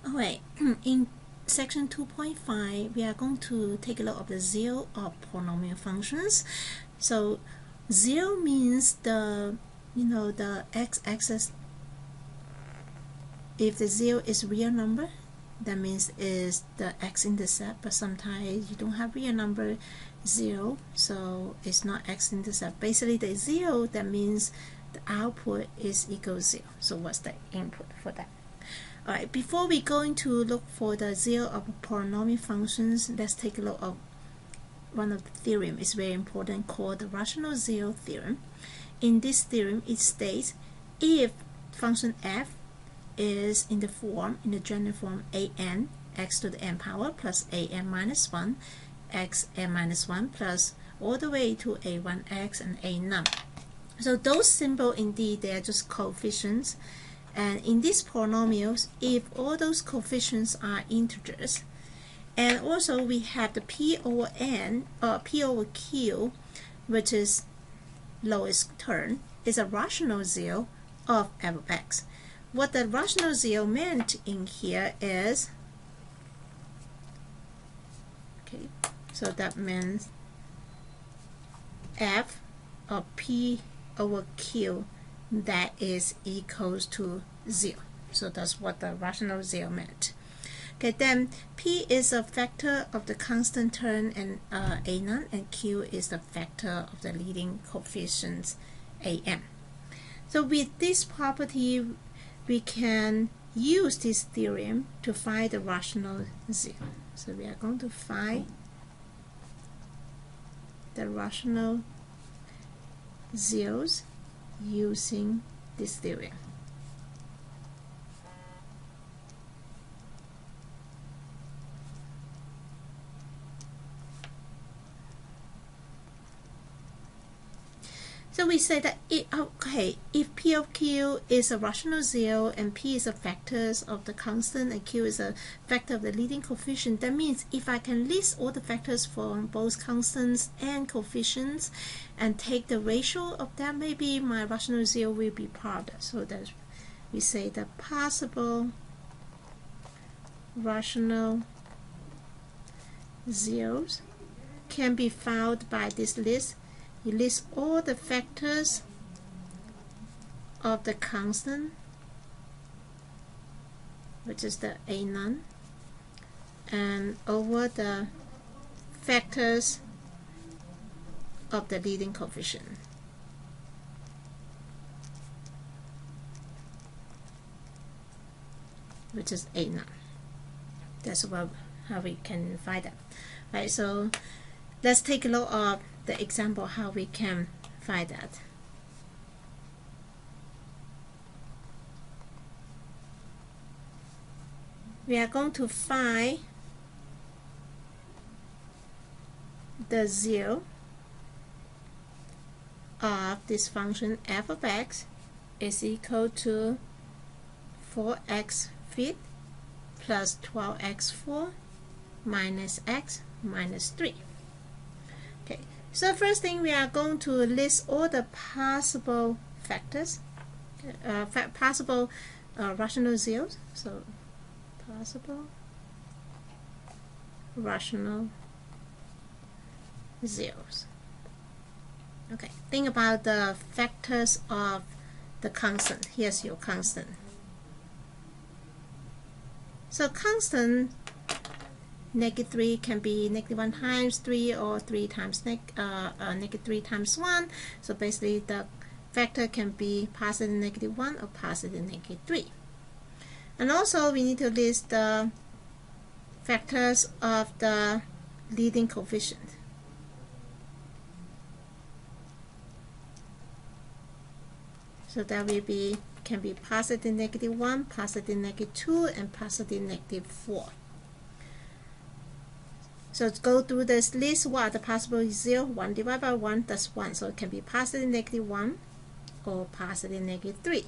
Alright, in section 2.5, we are going to take a look at the zero of polynomial functions. So 0 means the x-axis. If the 0 is real number, that means is the x-intercept, but sometimes you don't have real number 0, so it's not x-intercept. Basically the 0, that means the output is equal 0. So what's the input for that? Alright, before we going to look for the zero of polynomial functions, let's take a look at one of the theorem. It's very important, called the rational zero theorem. In this theorem, it states if function f is in the general form an x to the n power plus an minus 1 x n minus 1 plus all the way to a1x and a num. So those symbols, indeed, they are just coefficients. And in these polynomials, if all those coefficients are integers, and also we have the p over n or p over q, which is lowest term, is a rational zero of f of x. What the rational zero meant in here is, okay, so that means f of p over q that is equals to 0. So that's what the rational zero meant. Okay, then p is a factor of the constant term and a num, and q is the factor of the leading coefficients am. So with this property, we can use this theorem to find the rational zero. So we are going to find the rational zeros using this theorem. So we say that if p of q is a rational zero and p is a factor of the constant and q is a factor of the leading coefficient, that means if I can list all the factors from both constants and coefficients and take the ratio of that, maybe my rational zero will be part of that. So that we say the possible rational zeros can be found by this list. You list all the factors of the constant, which is the a num, and over the factors of the leading coefficient, which is a num. That's how we can find that. Right, so let's take a look at the example how we can find that. We are going to find the zero of this function f of x is equal to 4x fifth plus 12x4 minus x minus 3. Okay, so first thing, we are going to list all the possible factors, possible rational zeros. So possible rational zeros. Okay, think about the factors of the constant. Here's your constant. So constant, negative 3 can be negative 1 times 3 or 3 times negative 3 times 1. So basically the factor can be positive negative 1 or positive negative 3. And also we need to list the factors of the leading coefficient. So that will be, can be positive negative 1, positive negative 2, and positive negative 4. So let's go through this list. What are the possible 0? 1 divided by 1, that's 1. So it can be positive negative 1 or positive negative 3.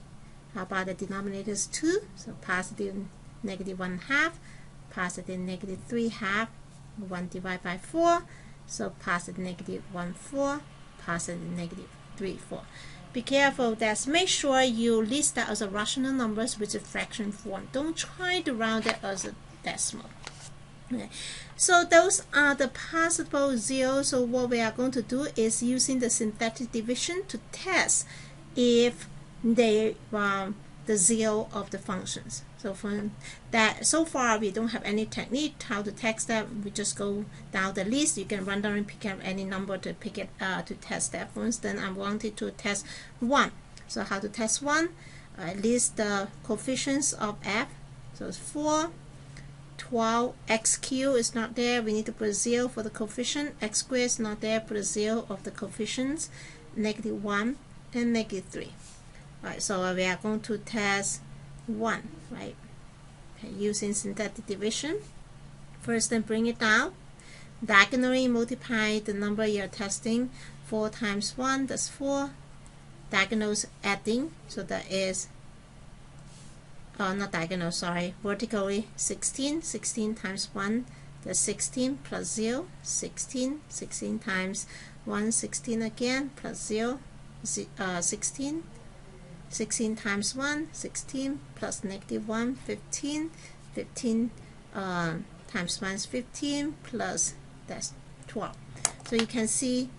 How about the denominators 2? So positive negative 1 half, positive negative 3 half, 1 divided by 4. So positive negative 1 4, positive negative 3 4. be careful that make sure you list that as a rational numbers with a fraction form. Don't try to round it as a decimal. Okay. So those are the possible zeros. So what we are going to do is using the synthetic division to test if they the zero of the functions. So from that, so far we don't have any technique how to test that. We just go down the list. You can run down and pick up any number to pick it to test that. For instance, I wanted to test 1. So how to test 1? I list the coefficients of f. So it's 4, 12, x cubed is not there. We need to put 0 for the coefficient. X squared is not there. Put a 0 of the coefficients. -1 and -3. Right, so we are going to test 1, right? Okay, using synthetic division. First, then bring it down. Diagonally multiply the number you're testing. 4 times 1, that's 4. Diagonals adding, so that is not diagonal, sorry, vertically 16. 16 times 1, that's 16 plus 0, 16. 16 times 1, 16 again, plus 0, 16. 16 times 1, 16 plus -1, 15. 15 times 1 is 15 plus that's 12. So you can see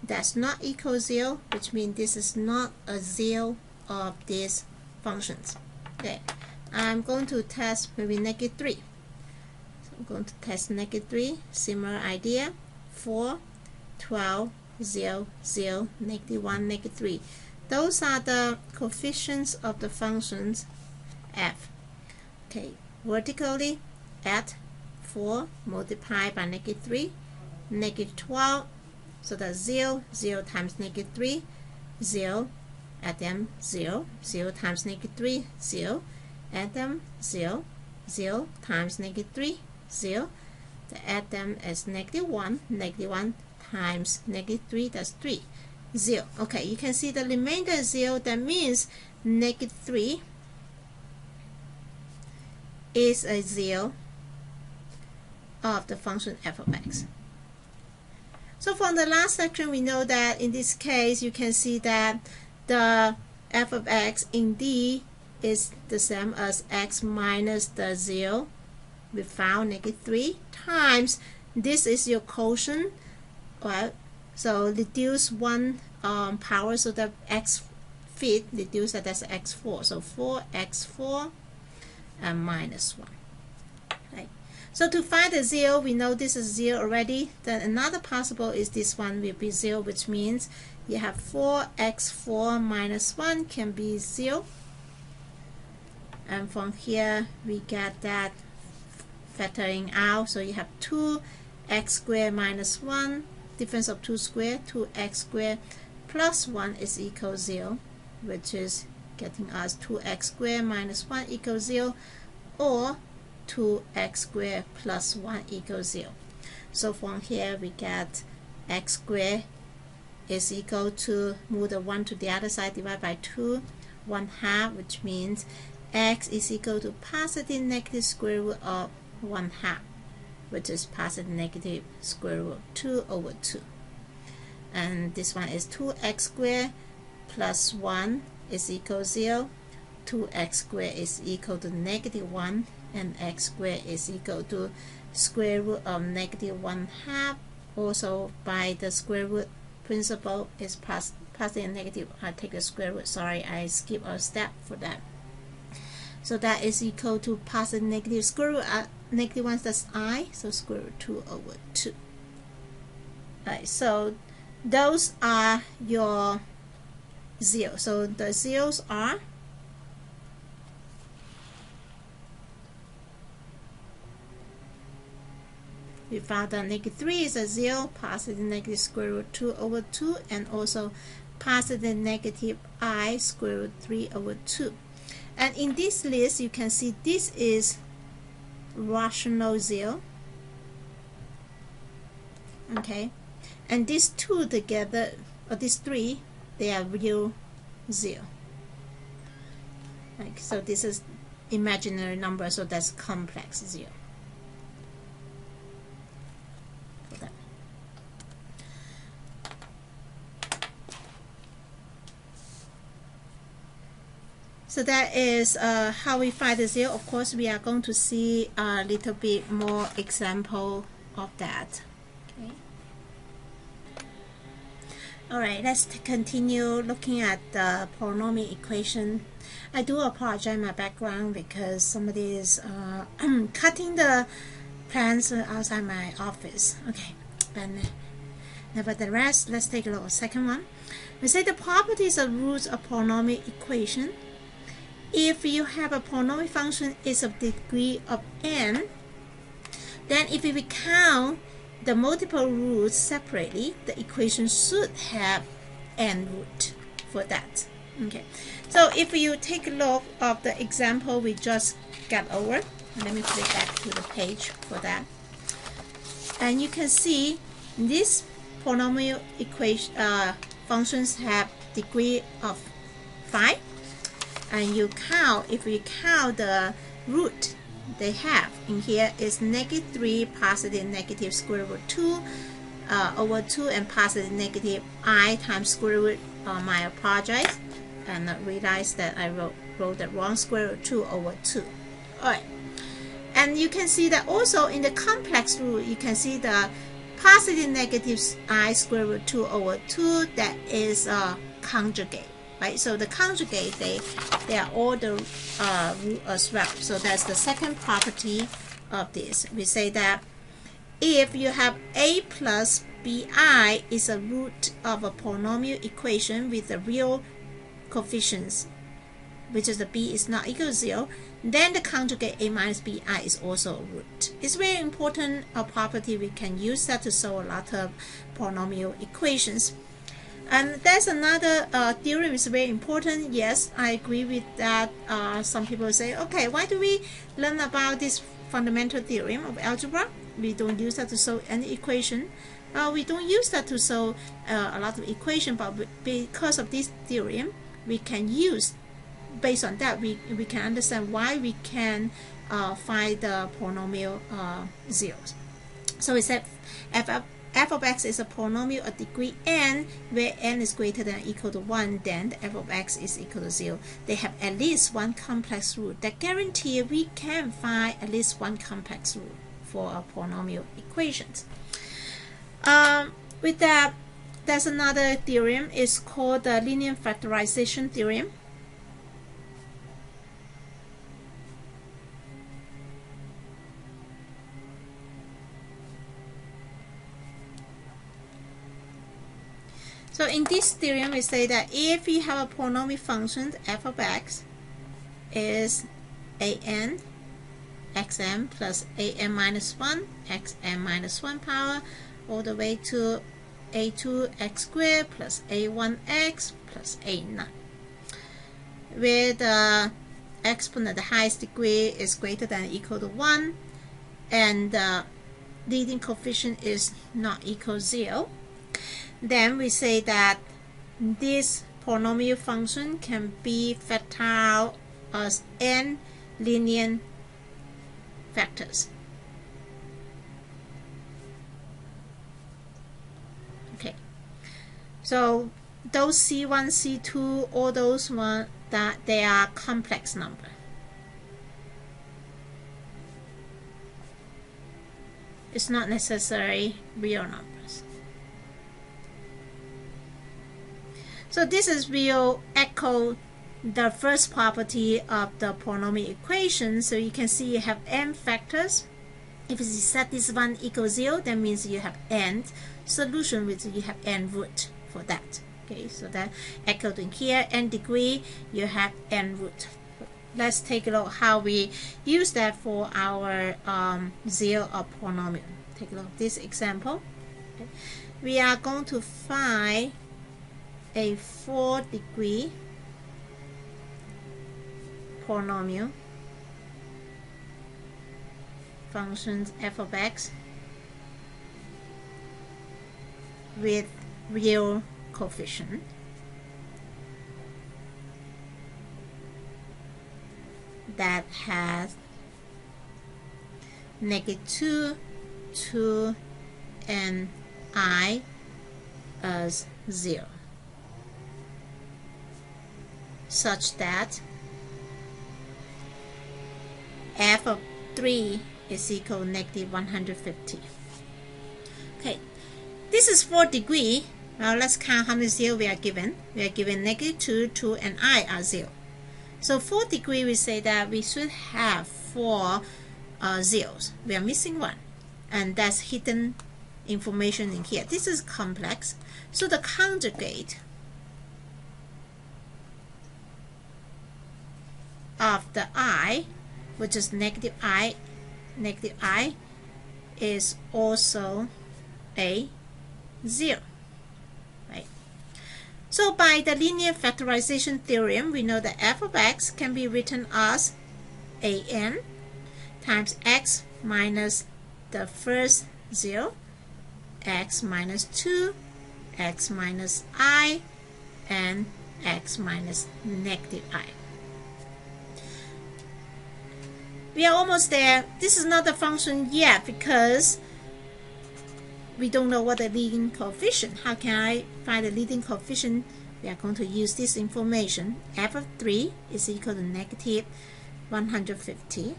that's not equal 0, which means this is not a 0 of these functions. Okay, I'm going to test maybe -3. So I'm going to test -3. Similar idea. 4, 12, 0, 0, -1, -3. Those are the coefficients of the functions f. Okay, vertically add 4 multiplied by -3, -12, so that's 0, 0 times -3, 0, add them 0, 0 times -3, 0, add them 0, 0 times -3, 0, to add them as -1, -1 times -3, that's 3. 0. Okay, you can see the remainder is 0. That means -3 is a 0 of the function f of x. So from the last section, we know that in this case, you can see that the f of x indeed is the same as x minus the 0 we found, -3 times this is your quotient, right? So reduce 1 power, so that x fit reduce that as x4. So 4x4 and -1. Right. So to find the 0, we know this is 0 already. Then another possible is this one will be 0, which means you have 4x4 minus 1 can be 0. And from here we get that factoring out. So you have 2x squared minus 1. Difference of 2 squared, 2x squared plus 1 is equal 0, which is getting us 2x squared minus 1 equals 0, or 2x squared plus 1 equals 0. So from here we get x squared is equal to, move the 1 to the other side, divide by 2, 1/2, which means x is equal to positive negative square root of 1/2. Which is positive negative square root 2 over 2. And this one is 2x squared plus 1 is equal 0. 2x squared is equal to -1, and x squared is equal to square root of -1/2. Also by the square root principle is positive and negative. I take the square root, sorry, I skip a step for that. So that is equal to positive negative square root -1, that's I, so square root 2 over 2. Alright, so those are your zeros. So the zeros are we found that -3 is a 0, positive negative square root 2 over 2, and also positive negative I square root 3 over 2. And in this list, you can see this is rational 0. Okay, and these two together, or these three, they are real 0. Like, so this is imaginary number, so that's complex 0. So that is how we find the zero. Of course, we are going to see a little bit more example of that. Okay. All right, let's continue looking at the polynomial equation. I do apologize my background because somebody is cutting the plants outside my office. Okay, but nevertheless, let's take a look at the second one. We say the properties of roots of polynomial equation. If you have a polynomial function is of degree of n, then if we count the multiple roots separately, the equation should have n root for that. Okay, so if you take a look of the example we just got over, let me flip back to the page for that, and you can see this polynomial equation functions have degree of 5, and you count, if we count the root they have in here is -3 positive negative square root 2 over 2 and positive negative I times square root. I apologize and realize that I wrote the wrong square root 2 over 2. Alright, and you can see that also in the complex root you can see the positive negative I square root 2 over 2, that is conjugate. Right, so the conjugate, they are all the root as well. So that's the second property of this. We say that if you have a plus bi is a root of a polynomial equation with the real coefficients, which is the b is not equal to 0, then the conjugate a minus bi is also a root. It's very important property. We can use that to solve a lot of polynomial equations. And there's another theorem is very important. Yes, I agree with that. Some people say, okay, why do we learn about this fundamental theorem of algebra? We don't use that to solve any equation. We don't use that to solve a lot of equation, but because of this theorem, we can use, based on that, we can understand why we can find the polynomial zeros. So we said f of x is a polynomial of degree n, where n is greater than or equal to 1, then the f of x is equal to 0. They have at least one complex root. That guarantees we can find at least one complex root for a polynomial equations. With that, there's another theorem. It's called the linear factorization theorem. So in this theorem, we say that if we have a polynomial function, f of x is an xm plus an minus 1 xm minus 1 power all the way to a2x squared plus a1x plus a9, where the exponent, the highest degree, is greater than or equal to 1 and the leading coefficient is not equal to 0. Then we say that this polynomial function can be factorized as n linear factors. Okay, so those C1, C2, all those ones, that they are complex number. It's not necessarily real numbers. So this is will echo the first property of the polynomial equation. So you can see you have n factors. If you set this one equals 0, that means you have n solution, which you have n root for that. Okay, so that echoed in here, n degree, you have n root. Let's take a look how we use that for our zero of polynomial. Take a look at this example. Okay. We are going to find a 4-degree polynomial functions f of x with real coefficient that has -2, 2, and I as 0, such that f of 3 is equal to negative 150. Okay, this is 4 degree. Now let's count how many zeros we are given. We are given negative 2, 2, and I are 0. So 4 degree, we say that we should have 4 zeros. We are missing 1. And that's hidden information in here. This is complex. So the conjugate of the I, which is negative I, is also a 0. Right? So by the linear factorization theorem, we know that f of x can be written as an times x minus the first 0, x minus 2, x minus I, and x minus negative I. We are almost there. This is not the function yet because we don't know what the leading coefficient. How can I find the leading coefficient? We are going to use this information. F of 3 is equal to negative 150.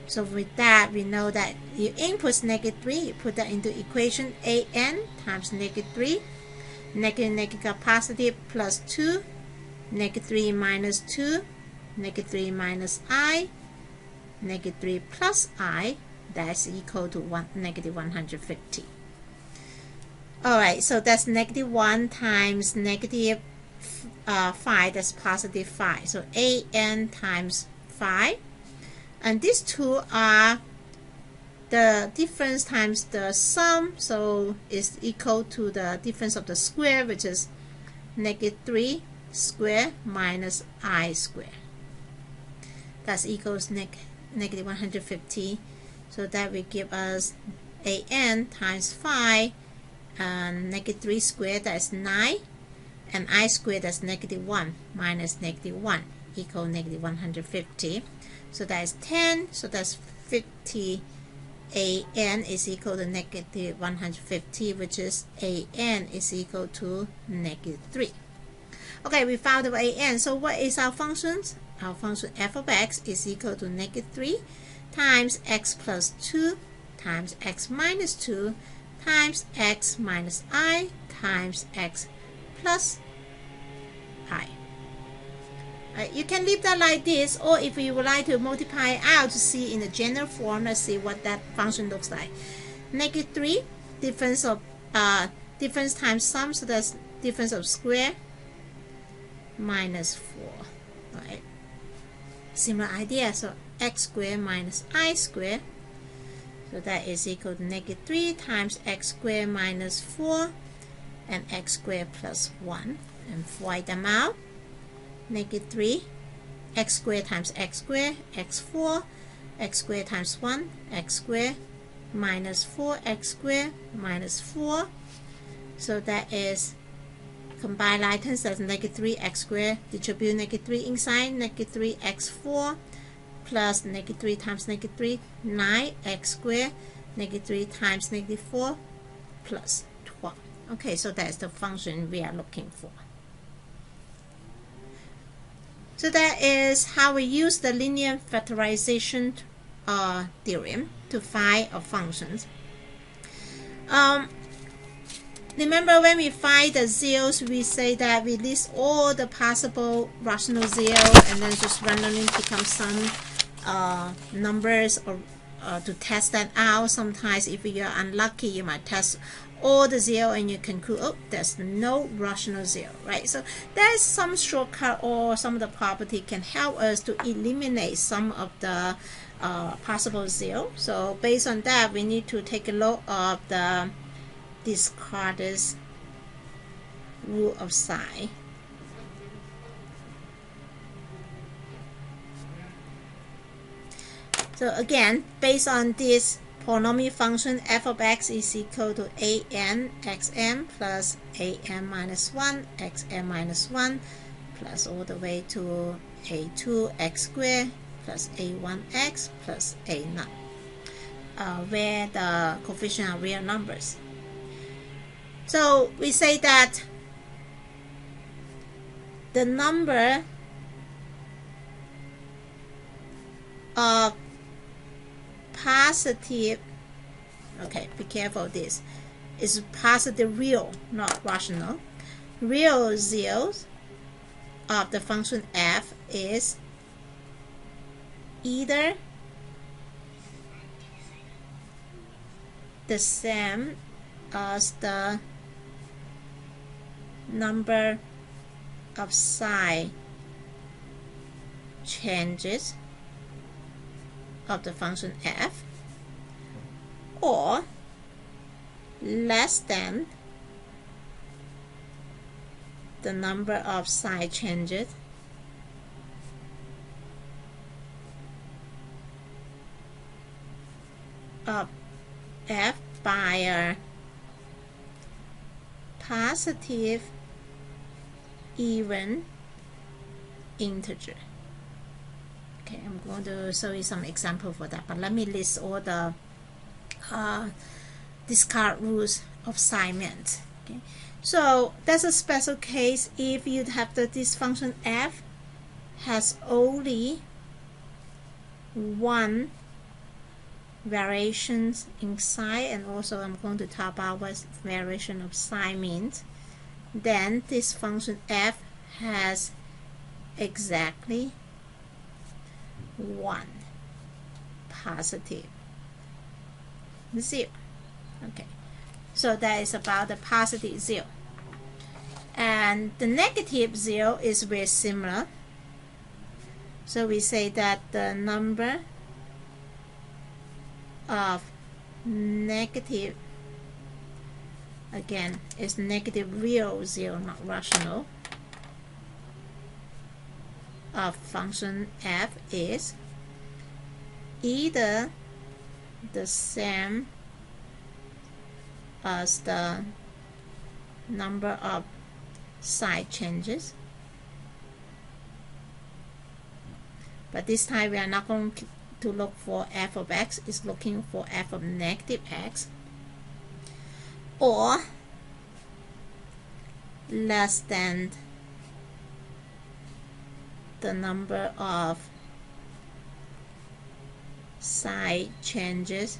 So with that, we know that you input negative 3, you put that into equation an times negative 3, negative positive plus 2, negative 3 minus 2, negative 3 minus I, negative 3 plus I, that's equal to negative 150. Alright, so that's negative 1 times negative 5, that's positive 5. So an times 5. And these two are the difference times the sum, so it's equal to the difference of the square, which is negative 3 square minus I square. That equals negative 150. So that will give us an times 5, and negative 3 squared, that's 9, and I squared, that's negative 1 minus negative 1, equal negative 150. So that is 10, so that's 50. An is equal to negative 150, which is an is equal to negative 3. Okay, we found the an. So what is our functions? Our function f of x is equal to negative 3 times x plus 2 times x minus 2 times x minus I times x plus I. You can leave that like this, or if you would like to multiply out to see in the general form, let's see what that function looks like. Negative 3, difference times sum, so that's difference of square, minus 4. Right? Similar idea, so x squared minus I squared, so that is equal to negative 3 times x squared minus 4, and x squared plus 1, and void them out. Negative 3, x squared times x squared, x4, x squared times 1, x squared, minus 4x squared, minus 4. So that is combined items, that's negative 3x squared, distribute negative 3 inside, negative 3x4, plus negative 3 times negative 3, 9x squared, negative 3 times negative 4, plus 12. Okay, so that's the function we are looking for. So that is how we use the linear factorization theorem to find our functions. Remember when we find the zeros, we say that we list all the possible rational zeros and then just randomly pick up some numbers or to test that out. Sometimes if you're unlucky, you might test all the zero and you conclude, oh, there's no rational zero, right? So there's some shortcut or some of the property can help us to eliminate some of the possible zero. So based on that, we need to take a look of the discarded rule of psi. So again, based on this polynomial function, f of x is equal to an xm plus an minus 1 xm minus 1 plus all the way to a2x squared plus a1x plus a0, where the coefficients are real numbers. So we say that the number of positive, okay, be careful, this is positive real, not rational. Real zeros of the function f is either the same as the number of side changes of the function f, or less than the number of side changes of f by a positive even integer. Okay, I'm going to show you some example for that, but let me list all the discard rules of assignment. Okay, so that's a special case if you have this function f has only one variations in sign, and also I'm going to talk about what variation of sign means. Then this function f has exactly one positive zero. Okay, so that is about the positive zero. And the negative zero is very similar. So we say that the number of negative, again, is negative real zero, not rational, of function f is either the same as the number of side changes, but this time we are not going to look for f of x, is looking for f of negative x, or less than the number of side changes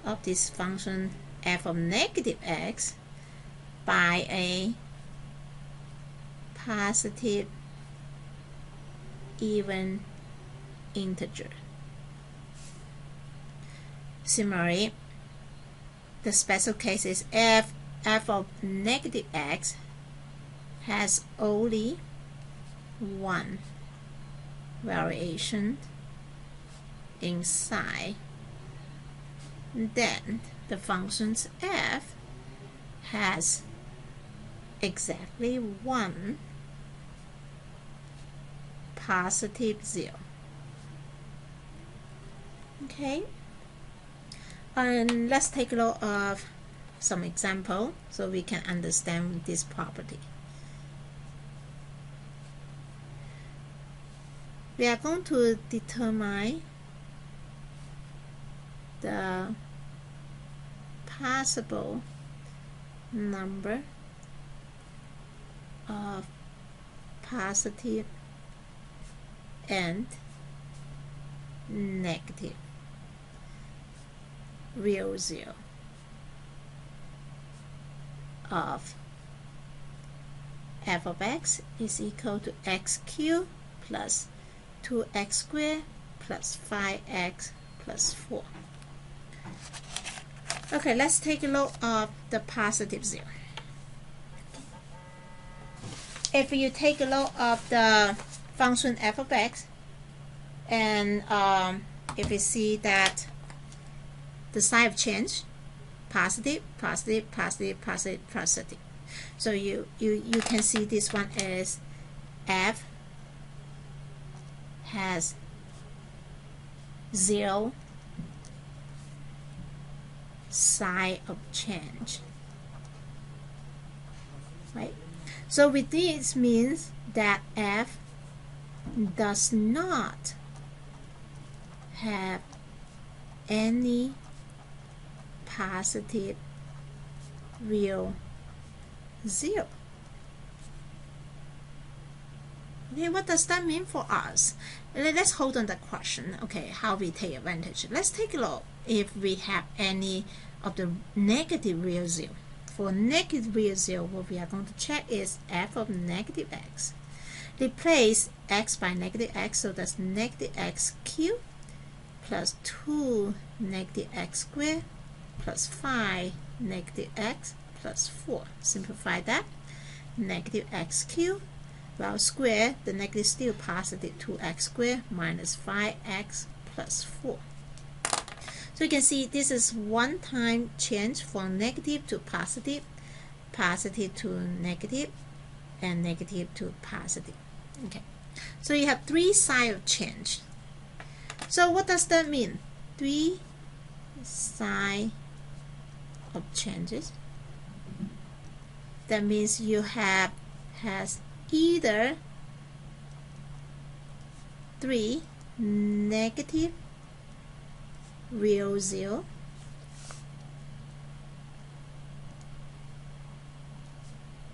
of this function f of negative x by a positive even integer. Similarly, the special case is f of negative x has only one variation in sign, then the function's f has exactly one positive zero. Okay, and let's take a look of some example so we can understand this property. We are going to determine the possible number of positive and negative real zero of f of x is equal to x cubed plus 2x squared plus 5x plus 4. Okay, let's take a look at the positive zero. If you take a look at the function f of x, and if you see that the sign of change, positive, positive, positive, positive, positive. So you can see this one is f has zero sign of change, right? So with this means that f does not have any positive real zero. Okay, what does that mean for us? Let's hold on that question. Okay, how we take advantage. Let's take a look if we have any of the negative real zero. For negative real zero, what we are going to check is f of negative x. Replace x by negative x, so that's negative x cubed plus 2 negative x squared plus 5 negative x plus 4. Simplify that. Negative x cubed, well, square, the negative still positive, 2x squared minus 5x plus 4. So you can see this is one time change from negative to positive, positive to negative, and negative to positive. Okay, so you have three sides of change. So what does that mean? Three sides of changes. That means you has either 3 negative real zero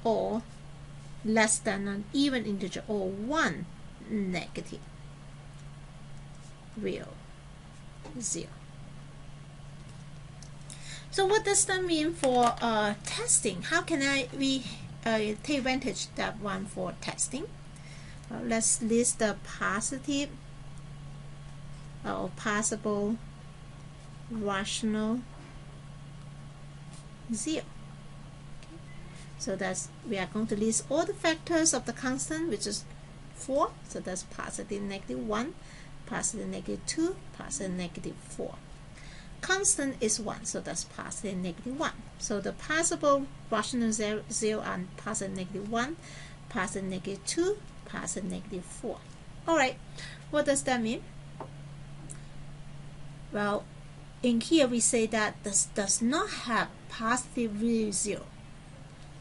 or less than an even integer, or 1 negative real zero. So what does that mean for testing? How can we take advantage of that one for testing? Let's list the positive or possible rational zero. Okay. So that's, we are going to list all the factors of the constant, which is 4. So that's positive negative 1, positive negative 2, positive negative 4. Constant is 1, so that's positive negative 1. So the possible rational zero are positive negative 1, positive negative 2, positive negative 4. Alright, what does that mean? Well, in here we say that this does not have positive real zero.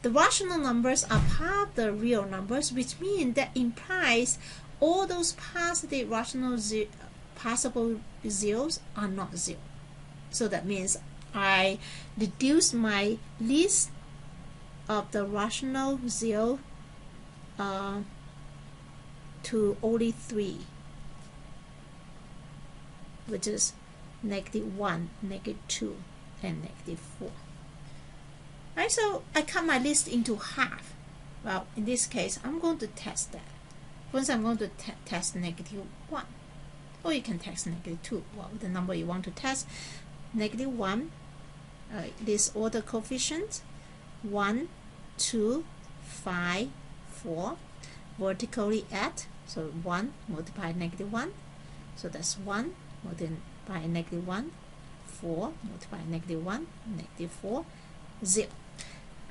The rational numbers are part of the real numbers, which means that implies all those positive rational possible zeros are not zero. So that means I reduce my list of the rational zero to only 3, which is negative 1, negative 2, and negative 4. Right, so I cut my list into half. Well, in this case, I'm going to test that. First, I'm going to test negative 1. Or you can test negative 2. Well, the number you want to test. Negative 1, list all the coefficients. 1, 2, 5, 4. Vertically add. So 1 multiplied negative 1. So that's 1 multiplied negative 1. 4 multiplied negative 1. Negative 4. 0.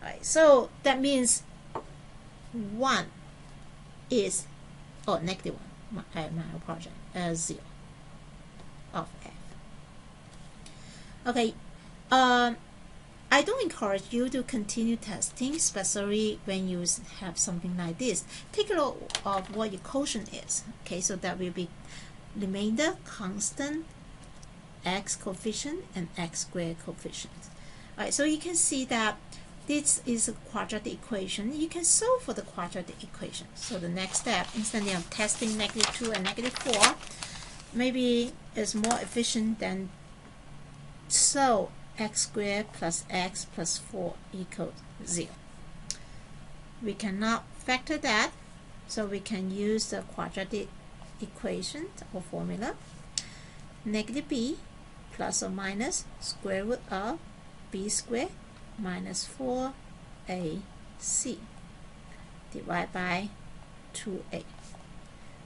Alright, so that means 1 is, oh, negative 1. I apologize. 0 of f. Okay, I don't encourage you to continue testing, especially when you have something like this. Take a look of what your quotient is. Okay, so that will be remainder, constant, x coefficient, and x squared coefficient. Alright, so you can see that this is a quadratic equation. You can solve for the quadratic equation. So the next step, instead of testing negative 2 and negative 4, maybe it's more efficient than so x squared plus x plus 4 equals 0. We cannot factor that, so we can use the quadratic equation or formula. Negative b plus or minus square root of b squared minus 4ac divided by 2a.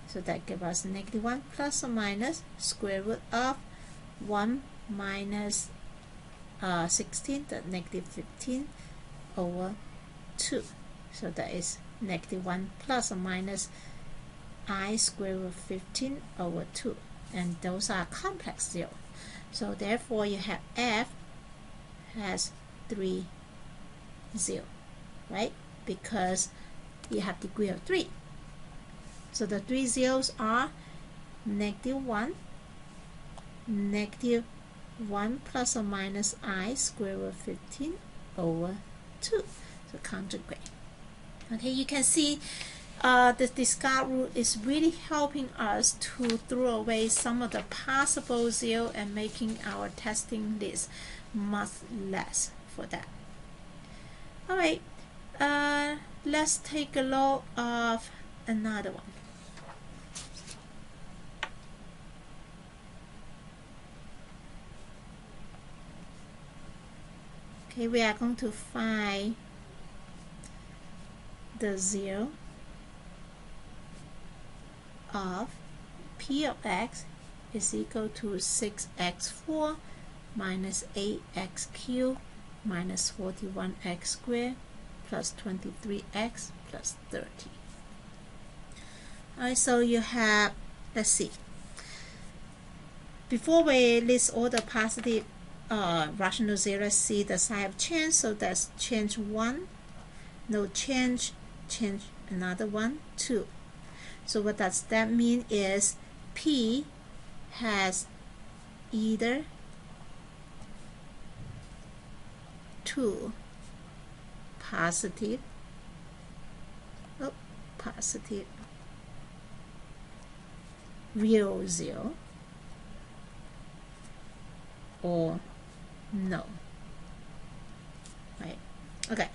So that gives us negative 1 plus or minus square root of 1 minus 16, the negative 15 over 2. So that is negative 1 plus or minus I square root of 15 over 2. And those are complex zero. So therefore you have f has 3 0, right? Because you have degree of 3. So the 3 zeros are negative 1, negative 1 plus or minus I square root of 15 over 2. So conjugate. Okay, you can see the discard rule is really helping us to throw away some of the possible zero and making our testing list much less for that. Alright, let's take a look of another one. Okay, we are going to find the zero of p of x is equal to 6x4 minus 8x cubed minus 41x squared plus 23x plus 30. Alright, so you have, let's see, before we list all the positive rational zeros, let's see the sign of change. So that's change 1, no change, change another one, 2. So what does that mean is P has either 2 positive real zero or no. Right? Okay.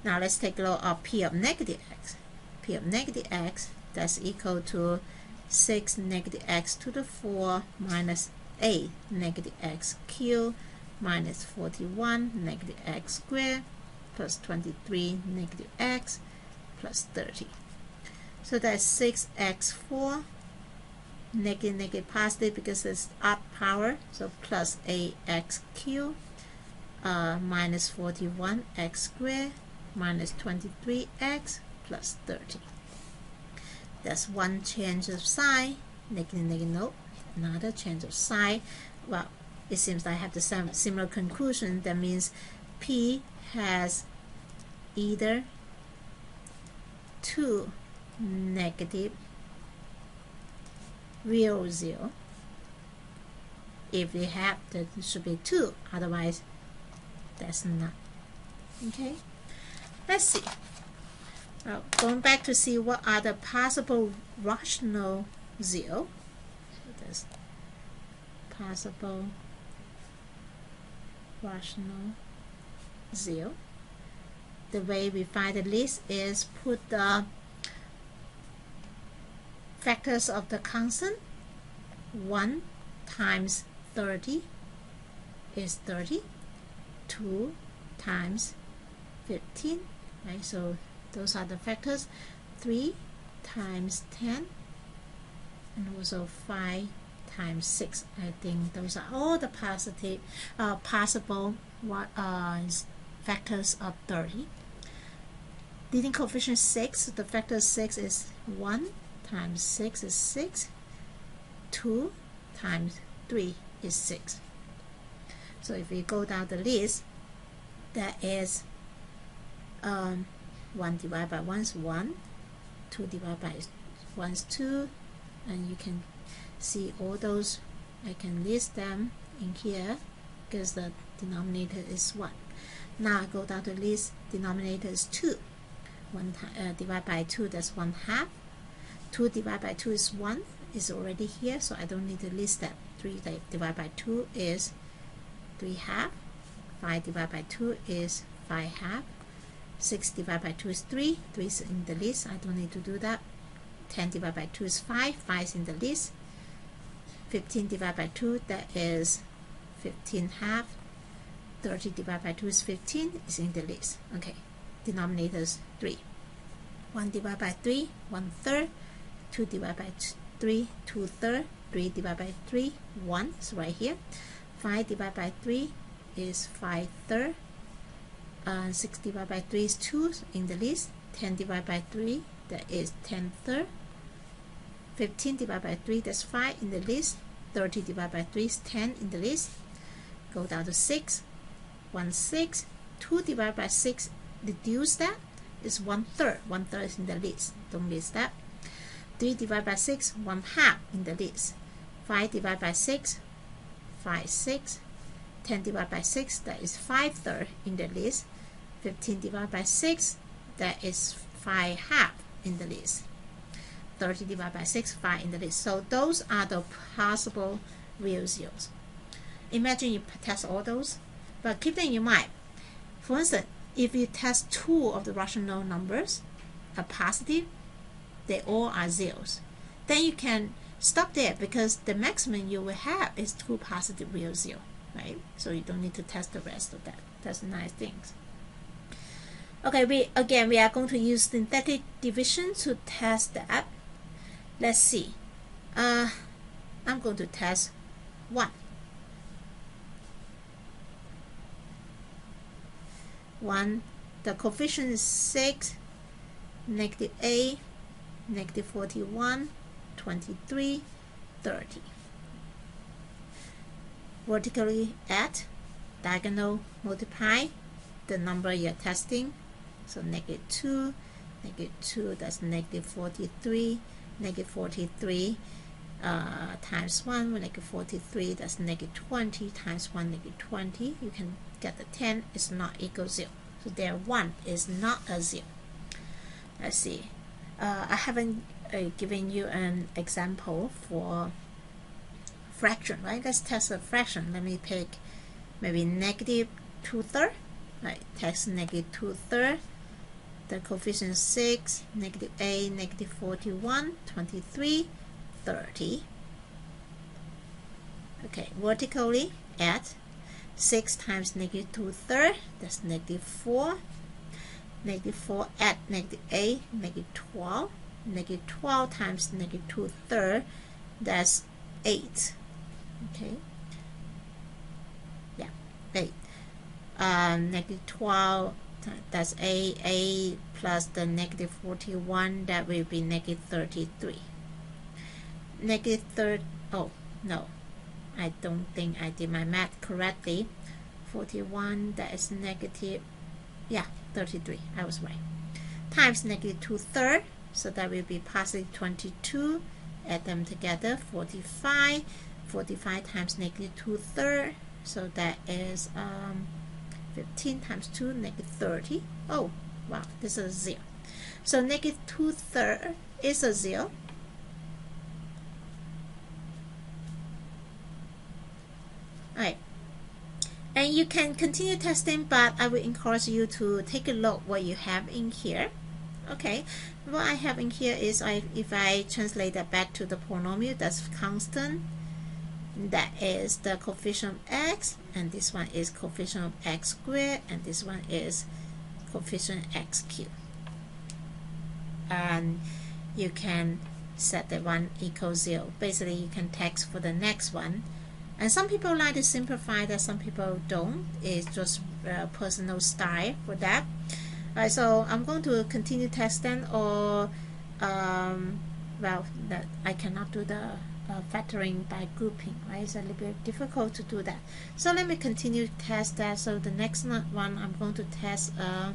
Now let's take a look at P of negative x. P of negative x, that's equal to 6 negative x to the 4 minus 8 negative x cubed minus 41 negative x squared plus 23 negative x plus 30. So that's 6x4 negative positive because it's odd power, so plus 8x cubed minus 41x squared minus 23x plus 30. That's one change of sign. Negative, no. Another change of sign. Well, it seems I have the same similar conclusion. That means P has either 2 negative real zero. If we have, that should be 2. Otherwise, that's not. Okay. Let's see. Going back to see what are the possible rational zero. So there's possible rational zero. The way we find the list is put the factors of the constant. 1 times 30 is 30. 2 times 15. Right, so those are the factors. 3 times 10 and also 5 times 6. I think those are all the positive possible factors of 30. Leading coefficient 6, the factor 6 is 1 times 6 is 6. 2 times 3 is 6. So if we go down the list, that is 1 divided by 1 is 1, 2 divided by 1 is 2, and you can see all those. I can list them in here because the denominator is 1. Now I go down the list, denominator is 2. 1 divided by 2, that's 1/2. 2 divided by 2 is 1, is already here, so I don't need to list that. 3 divided by 2 is 3/2. 5 divided by 2 is 5/2. 6 divided by 2 is 3. 3 is in the list, I don't need to do that. 10 divided by 2 is 5. 5 is in the list. 15 divided by 2, that is 15/2. 30 divided by 2 is 15, is in the list. Okay, denominator is 3. 1 divided by 3, 1/3. 2 divided by 3, 2/3. 3 divided by 3, 1, is right here. 5 divided by 3 is 5/3. 6 divided by 3 is 2 in the list. 10 divided by 3, that is 10/3. 15 divided by 3, that's 5 in the list. 30 divided by 3 is 10 in the list. Go down to 6. 1/6. 2 divided by 6, reduce that, is 1/3. 1/3 is in the list. Don't miss that. 3 divided by 6, 1/2 in the list. 5 divided by 6, 5/6. 10 divided by 6, that is 5/3 in the list. 15 divided by 6, that is 5/2 in the list. 30 divided by 6, 5 in the list. So those are the possible real zeros. Imagine you test all those, but keep them in mind. For instance, if you test 2 of the rational numbers are positive, they all are zeros. Then you can stop there because the maximum you will have is 2 positive real zeros, right? So you don't need to test the rest of that. That's nice things. Okay, we are going to use synthetic division to test that. Let's see. I'm going to test 1. 1, the coefficient is 6, -8, -41, 23, 30. Vertically add, diagonal multiply the number you're testing. So -2, -2, that's -43, -43 times 1, -43, that's -20 times 1, -20. You can get the 10 is not equal 0. So there 1 is not a 0. Let's see. I haven't given you an example for fraction, right? Let's test a fraction. Let me pick maybe -2/3. Right, test -2/3. The coefficient is 6, -8, -41, 23, 30. Okay, vertically add 6 times -2/3, that's -4. -4 add -8, -12. -12 times -2/3, that's 8. Okay. Yeah, 8. -12, that's 8 plus the -41, that will be -33. Oh, no. I don't think I did my math correctly. 41, that is negative, yeah, 33, I was right. Times -2/3, so that will be positive 22. Add them together, 45. 45 times -2/3, so that is 15 times 2, -30. Oh, wow, this is a 0. So -2/3 is a 0. Alright, and you can continue testing, but I will encourage you to take a look what you have in here. Okay, what I have in here is if I translate that back to the polynomial, that's constant. That is the coefficient of x, and this one is coefficient of x squared, and this one is coefficient x cubed. And you can set that one equals 0. Basically, you can text for the next one. And some people like to simplify that, some people don't. It's just personal style for that. Alright, so I'm going to continue testing, or well, that I cannot do the factoring by grouping, right? It's a little bit difficult to do that. So let me continue to test that. So the next one, I'm going to test a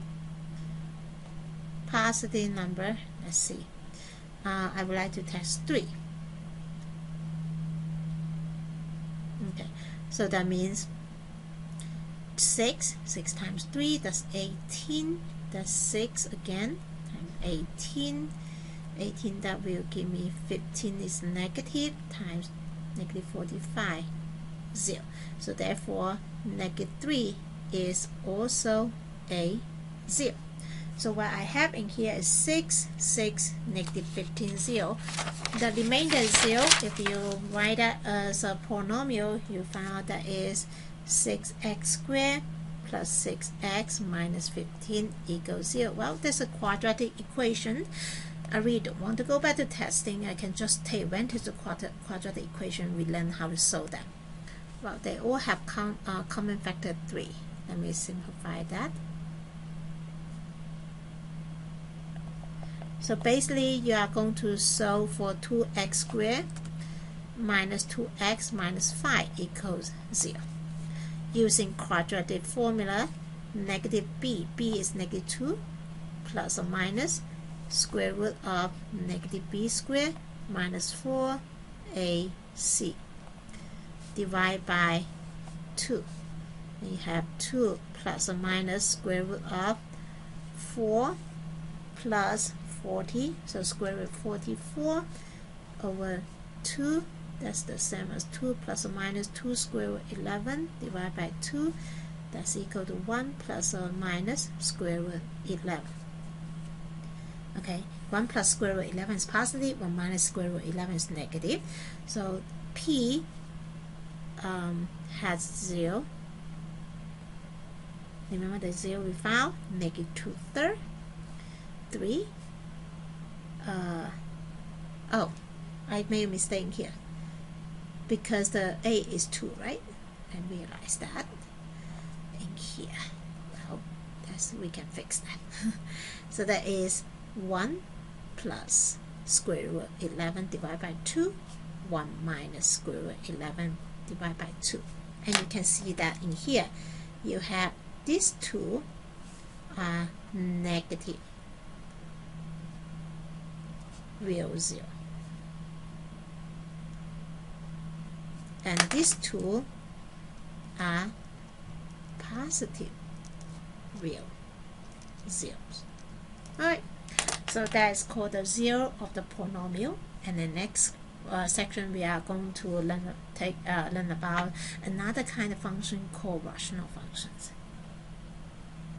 positive number. Let's see. I would like to test 3. Okay, so that means 6 times 3, that's 18. That's 6 again, times 18. 18, that will give me 15 is negative, times -45, 0. So therefore, -3 is also a 0. So what I have in here is 6, -15, 0. The remainder is 0. If you write that as a polynomial, you find out that is 6x squared plus 6x minus 15 equals 0. Well, there's a quadratic equation. I really don't want to go back to testing. I can just take advantage of quadratic equation. We learn how to solve them. Well, they all have common factor 3. Let me simplify that. So basically, you are going to solve for 2x squared minus 2x minus 5 equals 0. Using quadratic formula, negative b is -2, plus or minus square root of -b squared minus 4ac, divide by 2. You have 2 plus or minus square root of 4 plus 40, so square root 44 over 2, that's the same as 2 plus or minus 2 square root 11 divided by 2, that's equal to 1 plus or minus square root 11. Okay, 1 plus square root 11 is positive, 1 minus square root 11 is negative. So P has 0. Remember the 0 we found? Negative 2/3. 3. Oh, I made a mistake here. Because the A is 2, right? I realized that. And here, well, we can fix that. So that is 1 plus square root 11 divided by 2, 1 minus square root 11 divided by 2. And you can see that in here, you have these two are negative real 0. And these two are positive real zeros. Alright, so that is called the zero of the polynomial. And the next section we are going to learn about another kind of function called rational functions.